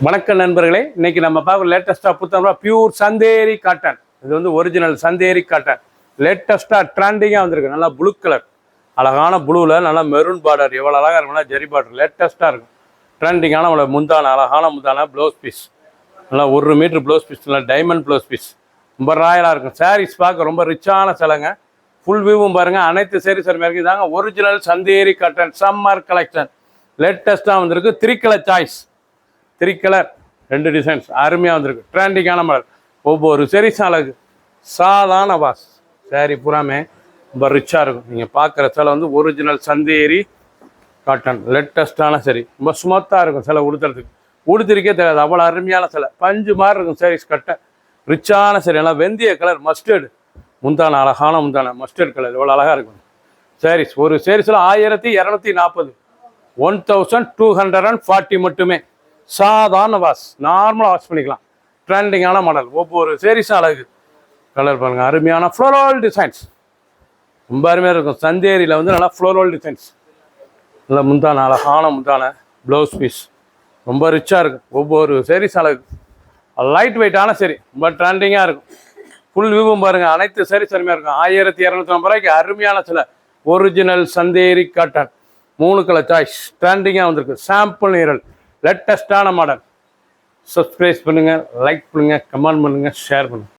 வணக்கம் நண்பர்களே, இன்னைக்கு நம்ம பார்க்குற லேட்டஸ்ட்டாக புத்தகம் பியூர் சந்தேரி காட்டன். இது வந்து ஒரிஜினல் சந்தேரி காட்டன். லேட்டஸ்ட்டாக ட்ரெண்டிங்காக வந்திருக்கு. நல்லா ப்ளூ கலர், அழகான ப்ளூவில் நல்லா மெரூன் பார்டர், எவ்வளோ அழகாக இருக்குன்னா ஜெரி பார்டர் லேட்டஸ்ட்டாக இருக்கும். ட்ரெண்டிங்கான உள்ள முந்தான, அழகான முந்தான ப்ளவுஸ் பீஸ், நல்லா 1 மீட்டர் ப்ளவுஸ் பீஸ், நல்லா டைமண்ட் ப்ளவுஸ் பீஸ், ரொம்ப ராயலாக இருக்கும். சாரீஸ் பார்க்க ரொம்ப ரிச்சான சிலைங்க. ஃபுல் வியூவும் பாருங்கள். அனைத்து சாரீஸ் இருக்குது. இதாங்க original Chanderi cotton summer collection. லேட்டஸ்ட்டாக வந்திருக்கு. 3 கலர் சாய்ஸ், 3 கலர், 2 டிசைன்ஸ் அருமையாக வந்திருக்கு. ட்ரெண்டிங்கான மாடல். ஒவ்வொரு சாரீஸும் அழகு. சாதாரண வாஸ் சாரீ பூராமே ரொம்ப ரிச்சாக இருக்கும். நீங்கள் பார்க்குற சிலை வந்து ஒரிஜினல் சந்தேரி காட்டன் லேட்டஸ்ட்டான சரி. ரொம்ப ஸ்மூத்தாக இருக்கும் சிலை உடுத்துறதுக்கு. உடுத்திருக்கே தெரியாது, அவ்வளோ அருமையான சிலை. பஞ்சு மாதிரி இருக்கும் சாரீஸ் கட்ட. ரிச்சான சரி. எல்லாம் வெந்தய கலர் மஸ்டர்டு முந்தான, அழகான முந்தான மஸ்டர்ட் கலர், இவ்வளோ அழகாக இருக்கும் சாரீஸ். ஒரு சாரீஸில் 1240, 1240 மட்டுமே. சாதாரண வாஷ், நார்மலாக வாஷ் பண்ணிக்கலாம். ட்ரெண்டிங்கான மாடல். ஒவ்வொரு சாரீஸும் அழகு. கலர் பாருங்கள், அருமையான ஃப்ளோரல் டிசைன்ஸ், ரொம்ப அருமையாக இருக்கும். சந்தேரியில் வந்து நல்லா ஃப்ளோரல் டிசைன்ஸ், நல்லா முந்தான, அழகான முந்தான ப்ளவுஸ் பீஸ், ரொம்ப ரிச்சாக இருக்கும். ஒவ்வொரு சாரீஸ் அழகு. லைட் வெயிட்டான சரி, ரொம்ப ட்ரெண்டிங்காக இருக்கும். ஃபுல் வியூவும் பாருங்கள். அனைத்து சாரீஸ் அருமையாக இருக்கும். 1250 ரூபாய்க்கு அருமையான சில original Chanderi cotton. 3 colour choice, ட்ரெண்டிங்காக வந்திருக்கு. சாம்பிள் நிரல், லேட்டஸ்டான மாடல். சப்ஸ்கிரைப் பண்ணுங்கள், லைக் பண்ணுங்கள், கமெண்ட் பண்ணுங்கள், ஷேர் பண்ணுங்கள்.